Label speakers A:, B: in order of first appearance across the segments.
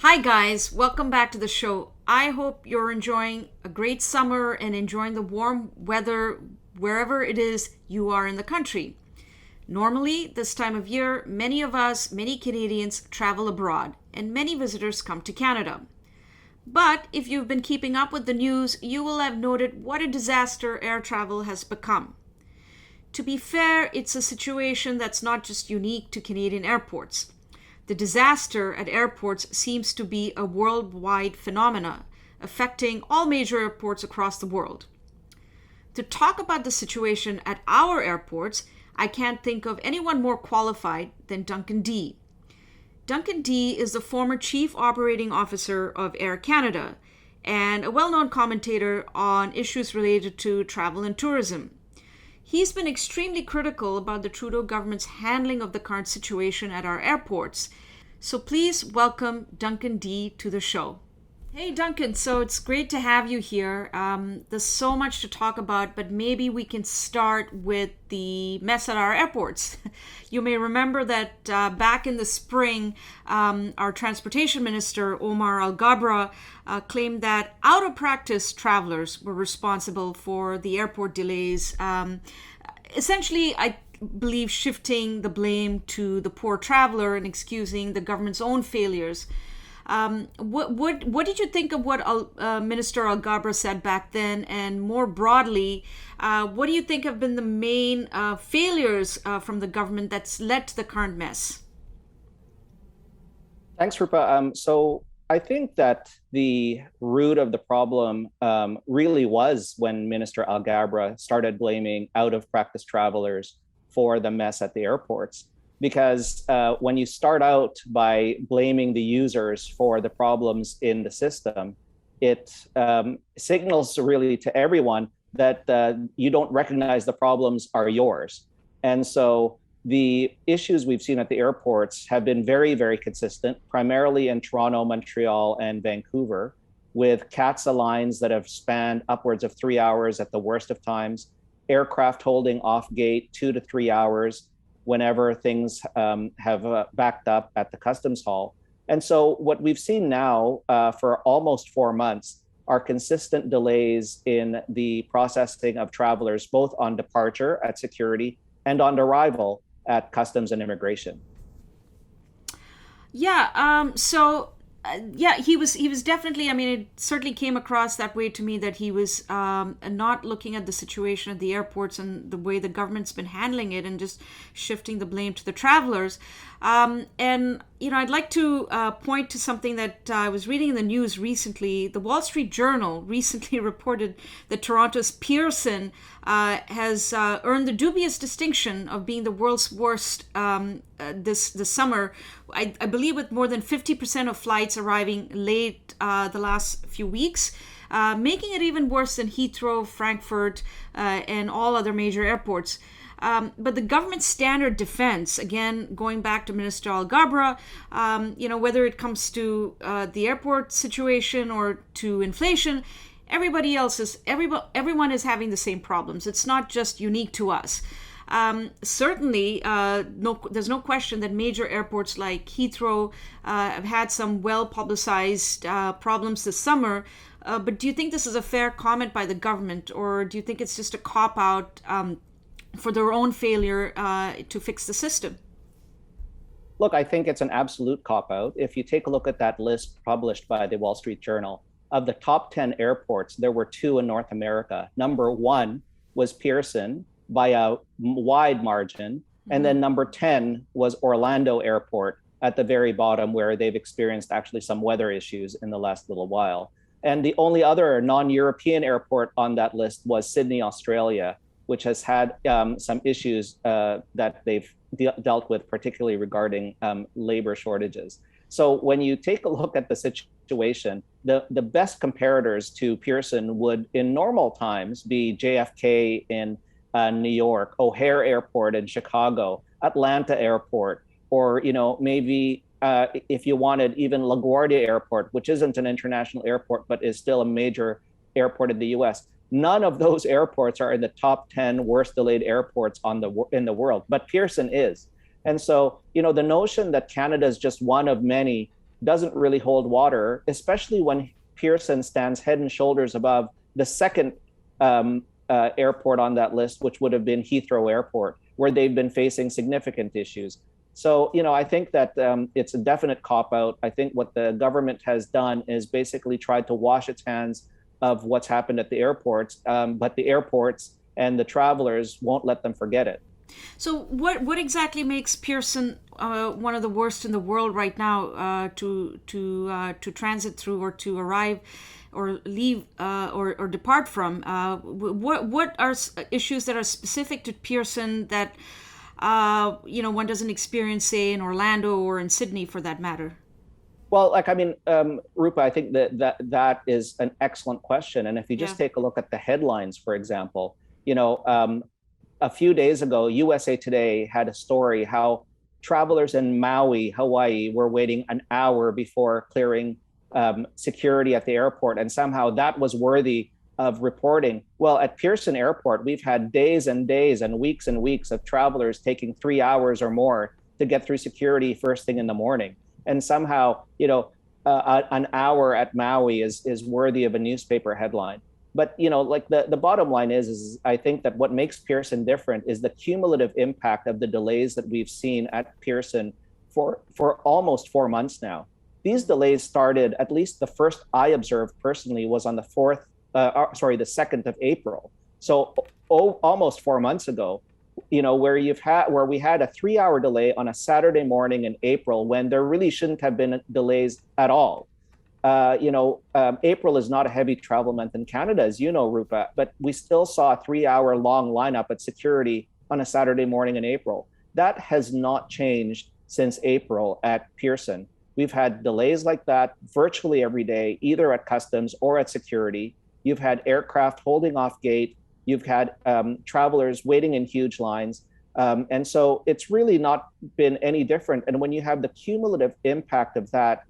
A: Hi, guys. Welcome back to the show. I hope you're enjoying a great summer and enjoying the warm weather wherever it is you are in the country. Normally, this time of year, many of us, many Canadians, travel abroad, and many visitors come to Canada. But if you've been keeping up with the news, you will have noted what a disaster air travel has become. To be fair, it's a situation that's not just unique to Canadian airports. The disaster at airports seems to be a worldwide phenomenon, affecting all major airports across the world. To talk about the situation at our airports, I can't think of anyone more qualified than Duncan Dee. Duncan Dee is the former Chief Operating Officer of Air Canada and a well-known commentator on issues related to travel and tourism. He's been extremely critical about the Trudeau government's handling of the current situation at our airports. So please welcome Duncan Dee to the show. Hey, Duncan, so it's great to have you here. There's so much to talk about, but maybe we can start with the mess at our airports. You may remember that back in the spring, our transportation minister, Omar Al-Gabra, claimed that out-of-practice travelers were responsible for the airport delays. Essentially, I believe shifting the blame to the poor traveler and excusing the government's own failures. What did you think of what Minister Al-Gabra said back then? And more broadly, what do you think have been the main failures from the government that's led to the current mess?
B: Thanks, Rupa. So I think that the root of the problem really was when Minister Al-Gabra started blaming out-of-practice travelers for the mess at the airports. Because when you start out by blaming the users for the problems in the system, it signals really to everyone that you don't recognize the problems are yours. And so the issues we've seen at the airports have been very, very consistent, primarily in Toronto, Montreal, and Vancouver, with CATSA lines that have spanned upwards of 3 hours at the worst of times, aircraft holding off gate 2 to 3 hours, whenever things have backed up at the customs hall. And so what we've seen now for almost 4 months are consistent delays in the processing of travelers, both on departure at security and on arrival at customs and immigration.
A: Yeah, he was definitely, I mean, it certainly came across that way to me that he was not looking at the situation at the airports and the way the government's been handling it and just shifting the blame to the travelers. I'd like to point to something that I was reading in the news recently. The Wall Street Journal recently reported that Toronto's Pearson has earned the dubious distinction of being the world's worst this summer. I believe with more than 50% of flights arriving late the last few weeks, making it even worse than Heathrow, Frankfurt, and all other major airports. But the government standard defense, again, going back to Minister Al-Gabra, whether it comes to the airport situation or to inflation, everyone is having the same problems. It's not just unique to us. Certainly, there's no question that major airports like Heathrow have had some well-publicized problems this summer. But do you think this is a fair comment by the government, or do you think it's just a cop-out for their own failure to fix the system?
B: Look, I think it's an absolute cop-out. If you take a look at that list published by the Wall Street Journal, of the top 10 airports, there were 2 in North America. Number 1 was Pearson by a wide margin. And then number 10 was Orlando Airport at the very bottom, where they've experienced actually some weather issues in the last little while. And the only other non-European airport on that list was Sydney, Australia, which has had some issues that they've dealt with, particularly regarding labor shortages. So when you take a look at the situation, the best comparators to Pearson would, in normal times, be JFK in New York, O'Hare Airport in Chicago, Atlanta Airport, or maybe if you wanted, even LaGuardia Airport, which isn't an international airport but is still a major airport in the U.S. None of those airports are in the top 10 worst delayed airports in the world, but Pearson is. And so, the notion that Canada is just one of many doesn't really hold water, especially when Pearson stands head and shoulders above the second airport on that list, which would have been Heathrow Airport, where they've been facing significant issues. So, I think that it's a definite cop-out. I think what the government has done is basically tried to wash its hands of what's happened at the airports, but the airports and the travelers won't let them forget it.
A: So what exactly makes Pearson one of the worst in the world right now to transit through or to arrive or leave or depart from? What are issues that are specific to Pearson that one doesn't experience, say, in Orlando or in Sydney, for that matter?
B: Well, Rupa, I think that is an excellent question. And if you just take a look at the headlines, for example, a few days ago, USA Today had a story how travelers in Maui, Hawaii, were waiting an hour before clearing security at the airport, and somehow that was worthy of reporting. Well, at Pearson Airport, we've had days and days and weeks of travelers taking 3 hours or more to get through security first thing in the morning, and somehow, an hour at Maui is worthy of a newspaper headline. But the bottom line is I think that what makes Pearson different is the cumulative impact of the delays that we've seen at Pearson for almost 4 months now. These delays started, at least the first I observed personally, was on the 2nd of April. So almost 4 months ago, where we had a 3-hour delay on a Saturday morning in April when there really shouldn't have been delays at all. April is not a heavy travel month in Canada, as you know, Rupa, but we still saw a 3-hour long lineup at security on a Saturday morning in April. That has not changed since April at Pearson. We've had delays like that virtually every day, either at customs or at security. You've had aircraft holding off gate. You've had travelers waiting in huge lines. And so it's really not been any different. And when you have the cumulative impact of that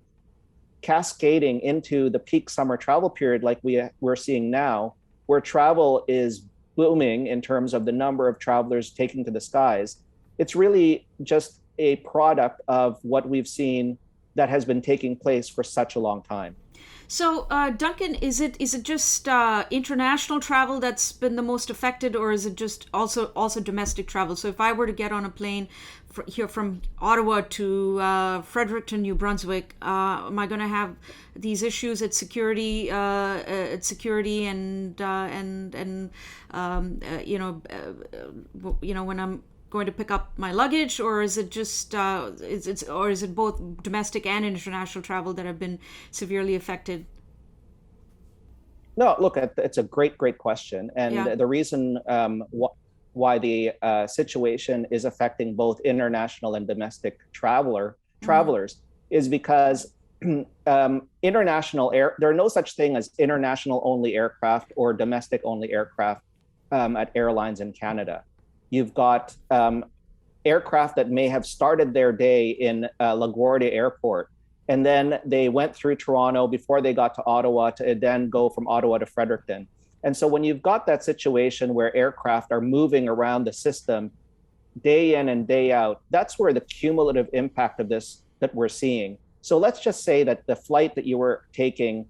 B: cascading into the peak summer travel period like we're seeing now, where travel is booming in terms of the number of travelers taking to the skies, it's really just a product of what we've seen that has been taking place for such a long time.
A: So, Duncan, is it just international travel that's been the most affected, or is it just also domestic travel? So, if I were to get on a plane here from Ottawa to Fredericton, New Brunswick, am I going to have these issues at security, and when I'm going to pick up my luggage, or is it just is it both domestic and international travel that have been severely affected?
B: No, look, it's a great question, and the reason why the situation is affecting both international and domestic travelers is because there are no such thing as international only aircraft or domestic only aircraft at airlines in Canada. You've got aircraft that may have started their day in LaGuardia Airport, and then they went through Toronto before they got to Ottawa to then go from Ottawa to Fredericton. And so when you've got that situation where aircraft are moving around the system day in and day out, that's where the cumulative impact of this that we're seeing. So let's just say that the flight that you were taking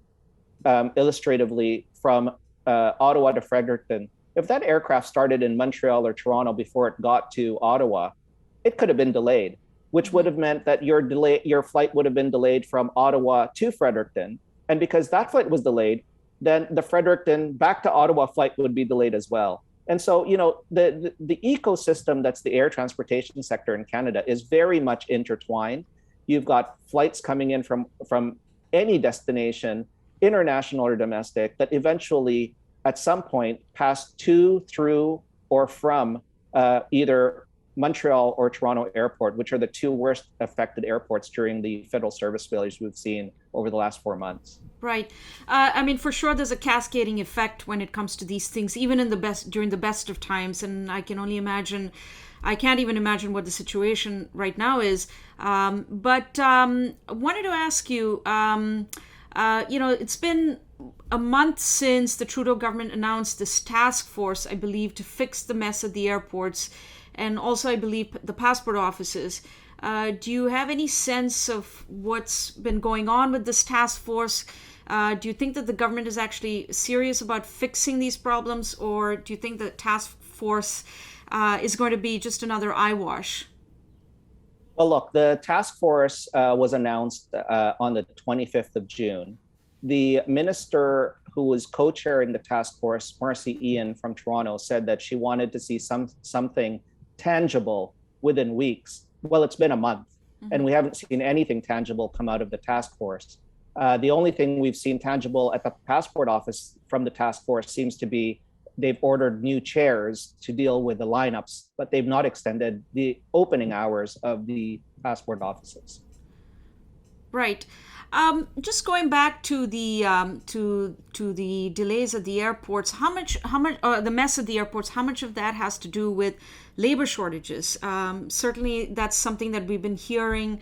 B: illustratively from Ottawa to Fredericton, if that aircraft started in Montreal or Toronto before it got to Ottawa, it could have been delayed, which would have meant that your flight would have been delayed from Ottawa to Fredericton. And because that flight was delayed, then the Fredericton back to Ottawa flight would be delayed as well. And so, the ecosystem that's the air transportation sector in Canada is very much intertwined. You've got flights coming in from any destination, international or domestic, that eventually at some point pass to, through, or from either Montreal or Toronto Airport, which are the two worst affected airports during the federal service failures we've seen over the last 4 months.
A: Right. For sure, there's a cascading effect when it comes to these things, even during the best of times. And I can't even imagine what the situation right now is. But I wanted to ask you, it's been a month since the Trudeau government announced this task force, I believe, to fix the mess at the airports. and also I believe the passport offices. Do you have any sense of what's been going on with this task force? Do you think that the government is actually serious about fixing these problems, or do you think the task force is going to be just another eyewash?
B: Well, look, the task force was announced on the 25th of June. The minister who was co-chairing the task force, Marcy Ian from Toronto, said that she wanted to see something tangible within weeks. Well, it's been a month, and we haven't seen anything tangible come out of the task force. The only thing we've seen tangible at the passport office from the task force seems to be they've ordered new chairs to deal with the lineups, but they've not extended the opening hours of the passport offices.
A: Right. Just going back to the to the delays at the airports, how much the mess at the airports, how much of that has to do with labor shortages? Certainly, that's something that we've been hearing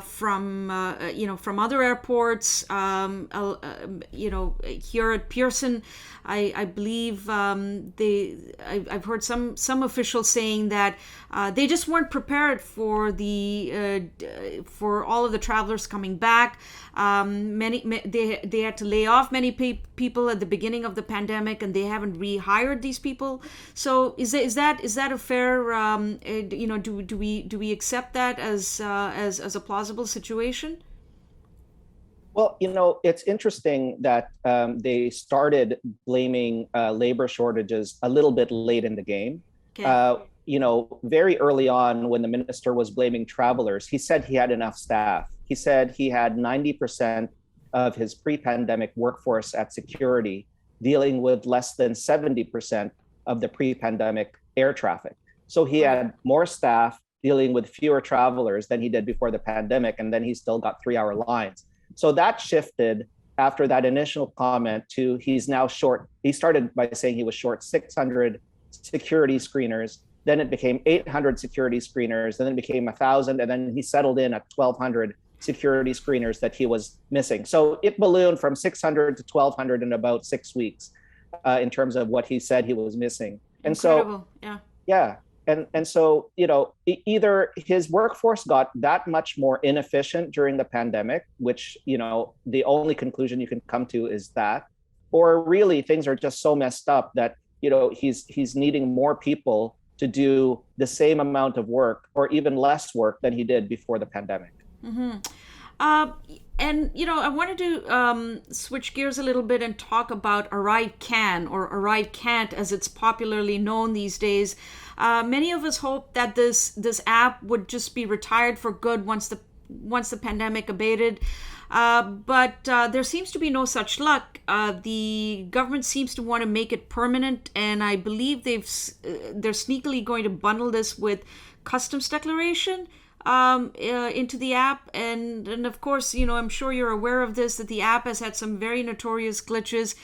A: from from other airports. Here at Pearson, I believe I've heard some officials saying that they just weren't prepared for for all of the travelers coming back. They had to lay off many people at the beginning of the pandemic, and they haven't rehired these people. So is that a fair do we accept that as a plausible situation?
B: Well, it's interesting that they started blaming labor shortages a little bit late in the game.
A: Okay.
B: Very early on when the minister was blaming travelers, he said he had enough staff. He said he had 90% of his pre-pandemic workforce at security dealing with less than 70% of the pre-pandemic air traffic. So he had more staff dealing with fewer travelers than he did before the pandemic, and then he still got 3-hour lines. So that shifted after that initial comment to he's now short. He started by saying he was short 600 security screeners. Then it became 800 security screeners. Then it became 1,000. And then he settled in at 1,200 security screeners that he was missing. So it ballooned from 600 to 1,200 in about 6 weeks in terms of what he said he was missing. And
A: Incredible.
B: yeah. And so, either his workforce got that much more inefficient during the pandemic, which, the only conclusion you can come to is that, or really things are just so messed up that, he's needing more people to do the same amount of work or even less work than he did before the pandemic.
A: Mm-hmm. And I wanted to switch gears a little bit and talk about Arrive Can, or Arrive Can't, as it's popularly known these days. Many of us hope that this app would just be retired for good once the pandemic abated. But there seems to be no such luck. The government seems to want to make it permanent, and I believe they're sneakily going to bundle this with customs declaration into the app. And of course, I'm sure you're aware of this, that the app has had some very notorious glitches,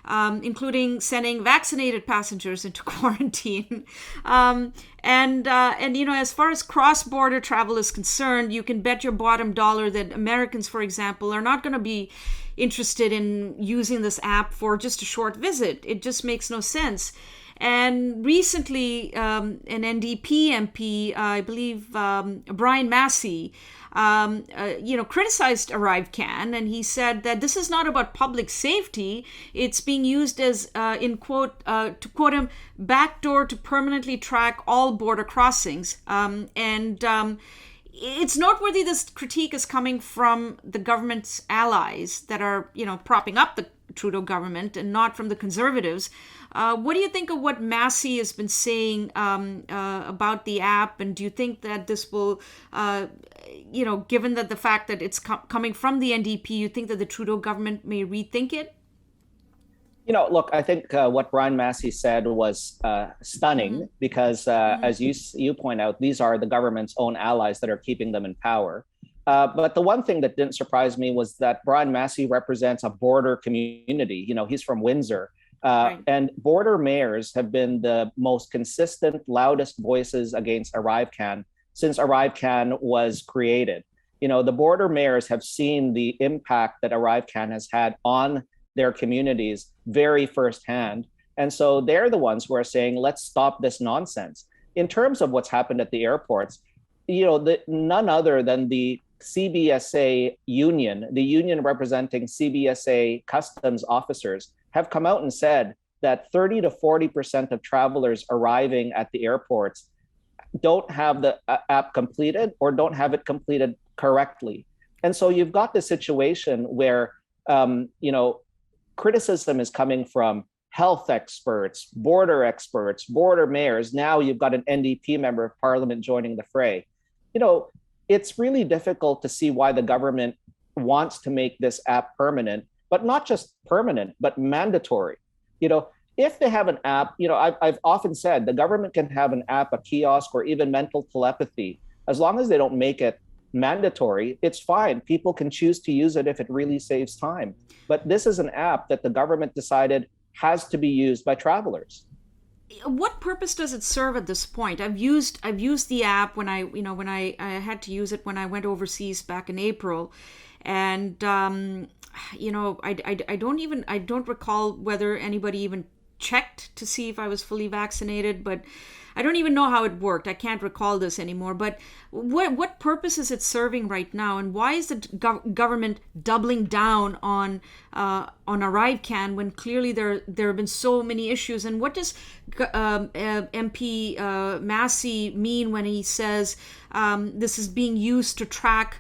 A: including sending vaccinated passengers into quarantine. As far as cross-border travel is concerned, you can bet your bottom dollar that Americans, for example, are not going to be interested in using this app for just a short visit. It just makes no sense. And recently, an NDP MP, I believe Brian Massey, criticized Arrive Can, and he said that this is not about public safety. It's being used as, in quote, to quote him, backdoor to permanently track all border crossings. It's noteworthy this critique is coming from the government's allies that are, propping up the Trudeau government, and not from the Conservatives. What do you think of what Massey has been saying about the app? And do you think that this will, given that the fact that it's coming from the NDP, you think that the Trudeau government may rethink it?
B: Look, I think what Brian Massey said was stunning because, as you point out, these are the government's own allies that are keeping them in power. But the one thing that didn't surprise me was that Brian Massey represents a border community. He's from Windsor.
A: Right.
B: And border mayors have been the most consistent, loudest voices against Arrive Can since Arrive Can was created. The border mayors have seen the impact that Arrive Can has had on their communities very firsthand. And so they're the ones who are saying, let's stop this nonsense. in terms of what's happened at the airports, none other than the CBSA union, the union representing CBSA customs officers, have come out and said that 30 to 40% of travelers arriving at the airports don't have the app completed or don't have it completed correctly. And so you've got this situation where, criticism is coming from health experts, border mayors. Now you've got an NDP member of parliament joining the fray. It's really difficult to see why the government wants to make this app permanent, but not just permanent, but mandatory. If they have an app, I've often said the government can have an app, a kiosk, or even mental telepathy. As long as they don't make it mandatory, it's fine. People can choose to use it if it really saves time. But this is an app that the government decided has to be used by travelers.
A: What purpose does it serve at this point? I've used the app when I had to use it when I went overseas back in April, and I don't recall whether anybody even checked to see if I was fully vaccinated, but I don't even know how it worked. I can't recall this anymore. But what purpose is it serving right now, and why is the government doubling down on ArriveCan when clearly there have been so many issues? And what does MP Massey mean when he says this is being used to track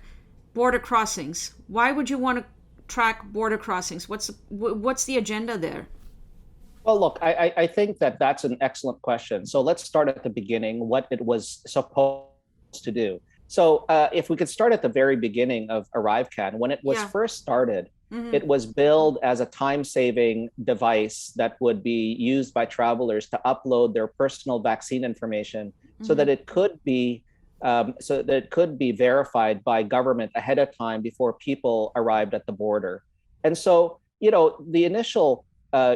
A: border crossings? Why would you want to track border crossings? What's the agenda there?
B: Well, look, I think that that's an excellent question. So let's start at the beginning, what it was supposed to do. So if we could start at the very beginning of ArriveCan, when it was first started, it was billed as a time-saving device that would be used by travelers to upload their personal vaccine information so that it could be verified by government ahead of time before people arrived at the border. And so, the initial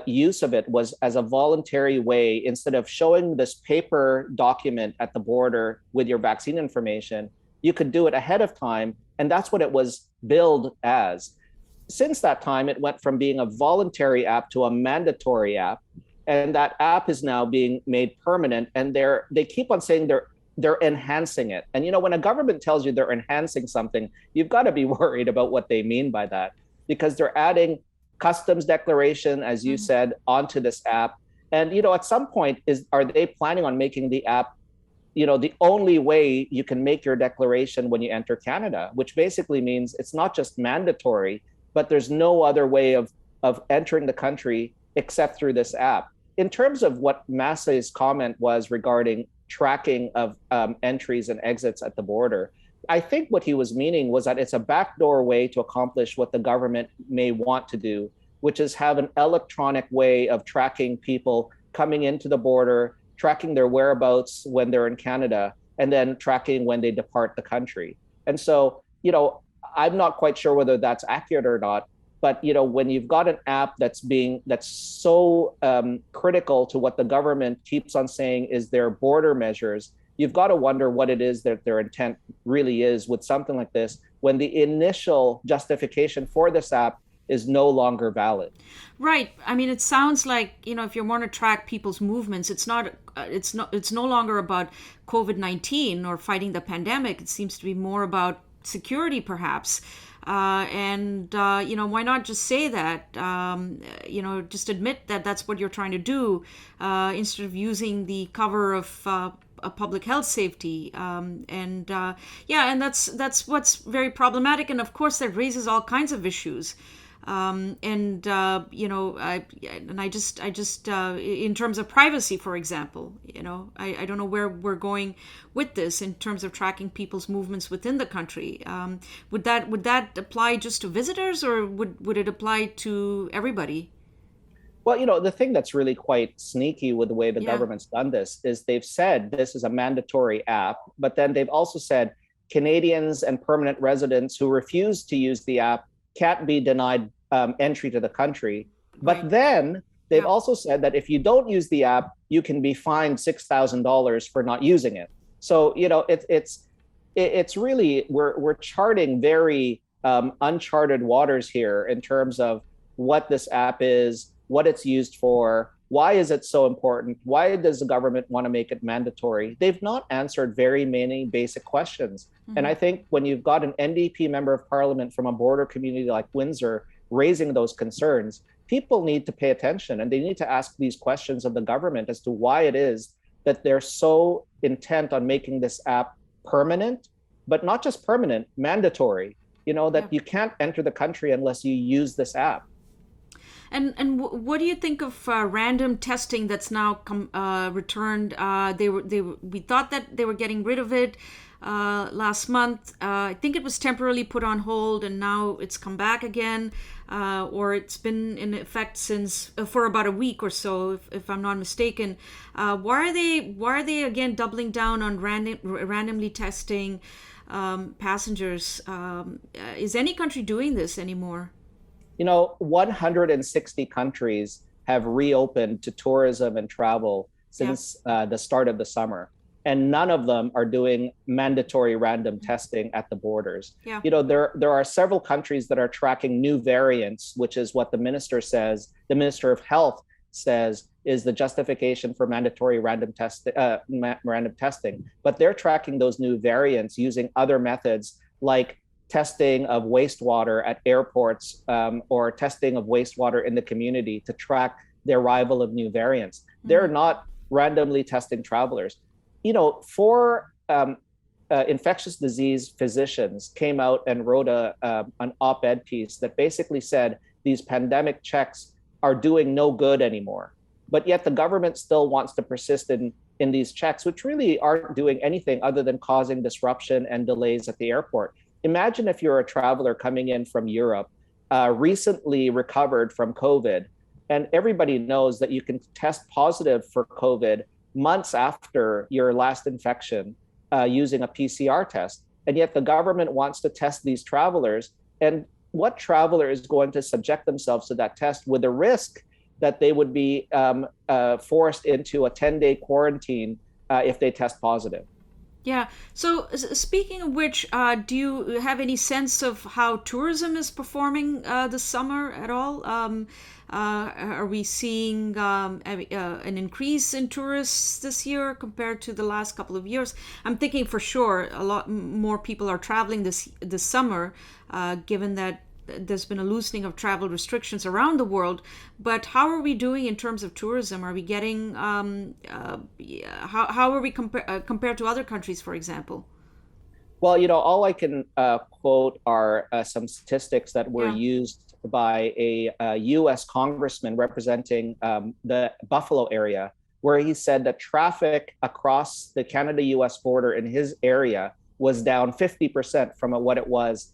B: use of it was as a voluntary way. Instead of showing this paper document at the border with your vaccine information, you could do it ahead of time. And that's what it was billed as. Since that time, it went from being a voluntary app to a mandatory app. And that app is now being made permanent. And they keep on saying they're enhancing it. And when a government tells you they're enhancing something, you've got to be worried about what they mean by that, because they're adding customs declaration, as you said, onto this app. And, at some point, are they planning on making the app, the only way you can make your declaration when you enter Canada, which basically means it's not just mandatory, but there's no other way of entering the country except through this app. In terms of what Massey's comment was regarding tracking of entries and exits at the border, I think what he was meaning was that it's a backdoor way to accomplish what the government may want to do, which is have an electronic way of tracking people coming into the border, tracking their whereabouts when they're in Canada, and then tracking when they depart the country. And so, I'm not quite sure whether that's accurate or not, but when you've got an app that's so critical to what the government keeps on saying is their border measures, you've got to wonder what it is that their intent really is with something like this, when the initial justification for this app is no longer valid.
A: Right. I mean, it sounds like, if you want to track people's movements, it's no longer about COVID-19 or fighting the pandemic. It seems to be more about security, perhaps. Why not just say that, just admit that that's what you're trying to do, instead of using the cover of a public health safety. And that's what's very problematic. And of course, that raises all kinds of issues. In terms of privacy, for example, I don't know where we're going with this in terms of tracking people's movements within the country. Would that apply just to visitors, or would it apply to everybody?
B: Well, the thing that's really quite sneaky with the way the government's done this is they've said this is a mandatory app, but then they've also said Canadians and permanent residents who refuse to use the app can't be denied entry to the country. But then they've also said that if you don't use the app, you can be fined $6,000 for not using it. So, it's really, we're charting very uncharted waters here in terms of what this app is, what it's used for, Why is it so important? Why does the government want to make it mandatory? They've not answered very many basic questions. And I think when you've got an NDP member of parliament from a border community like Windsor raising those concerns, people need to pay attention and they need to ask these questions of the government as to why it is that they're so intent on making this app permanent, but not just permanent, mandatory, that you can't enter the country unless you use this app.
A: And what do you think of random testing that's now returned? We thought that they were getting rid of it last month. I think it was temporarily put on hold, and now it's come back again, or it's been in effect since for about a week or so, if I'm not mistaken. Why are they again doubling down on randomly testing passengers? Is any country doing this anymore?
B: 160 countries have reopened to tourism and travel since the start of the summer. And none of them are doing mandatory random testing at the borders.
A: Yeah.
B: There are several countries that are tracking new variants, which is what the Minister of Health says is the justification for mandatory random testing. But they're tracking those new variants using other methods like testing of wastewater at airports or testing of wastewater in the community to track the arrival of new variants. They're not randomly testing travelers. Four infectious disease physicians came out and wrote an op-ed piece that basically said these pandemic checks are doing no good anymore. But yet the government still wants to persist in these checks, which really aren't doing anything other than causing disruption and delays at the airport. Imagine if you're a traveler coming in from Europe, recently recovered from COVID, and everybody knows that you can test positive for COVID months after your last infection using a PCR test. And yet the government wants to test these travelers. And what traveler is going to subject themselves to that test with the risk that they would be forced into a 10-day quarantine if they test positive?
A: Yeah. So speaking of which, do you have any sense of how tourism is performing this summer at all? Are we seeing an increase in tourists this year compared to the last couple of years? I'm thinking for sure a lot more people are traveling this summer, given that there's been a loosening of travel restrictions around the world. But how are we doing in terms of tourism? Are we getting how are we compared to other countries, for example?
B: Well, all I can quote are some statistics that were used by a U.S. congressman representing the Buffalo area, where he said that traffic across the Canada-U.S. border in his area was down 50% from what it was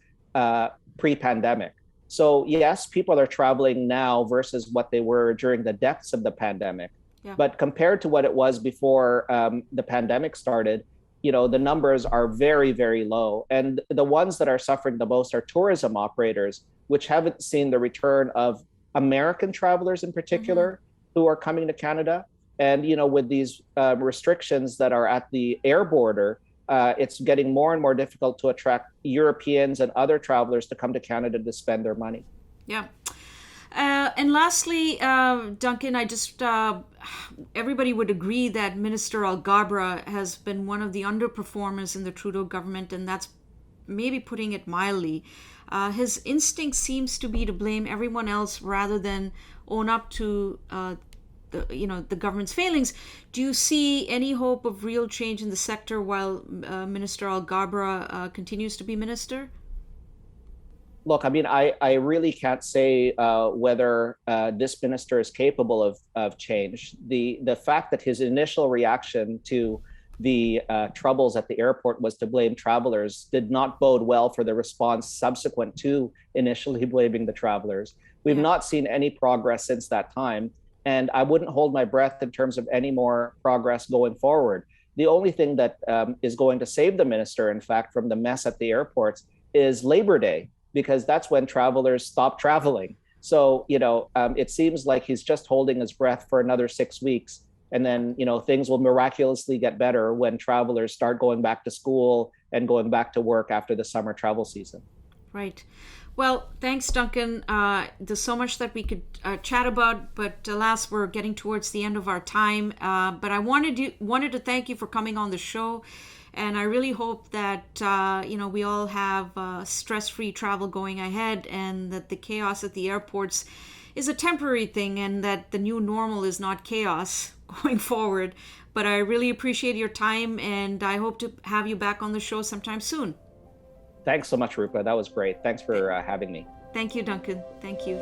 B: pre-pandemic. So yes, people are traveling now versus what they were during the depths of the pandemic. Yeah. But compared to what it was before the pandemic started, the numbers are very, very low. And the ones that are suffering the most are tourism operators, which haven't seen the return of American travelers in particular who are coming to Canada. And, with these restrictions that are at the air border, it's getting more and more difficult to attract Europeans and other travelers to come to Canada to spend their money.
A: Yeah. And lastly, Duncan, everybody would agree that Minister Alghabra has been one of the underperformers in the Trudeau government, and that's maybe putting it mildly. His instinct seems to be to blame everyone else rather than own up to the government's failings. Do you see any hope of real change in the sector while Minister Alghabra continues to be minister?
B: Look, I really can't say whether this minister is capable of change. The fact that his initial reaction to the troubles at the airport was to blame travelers did not bode well for the response subsequent to initially blaming the travelers. We've not seen any progress since that time. And I wouldn't hold my breath in terms of any more progress going forward. The only thing that is going to save the minister, in fact, from the mess at the airports is Labor Day, because that's when travelers stop traveling. So, it seems like he's just holding his breath for another 6 weeks. And then, things will miraculously get better when travelers start going back to school and going back to work after the summer travel season.
A: Right. Well, thanks, Duncan. There's so much that we could chat about, but alas, we're getting towards the end of our time. But I wanted to thank you for coming on the show, and I really hope that we all have stress-free travel going ahead, and that the chaos at the airports is a temporary thing, and that the new normal is not chaos going forward. But I really appreciate your time, and I hope to have you back on the show sometime soon.
B: Thanks so much, Rupa. That was great. Thanks for having me.
A: Thank you, Duncan. Thank you.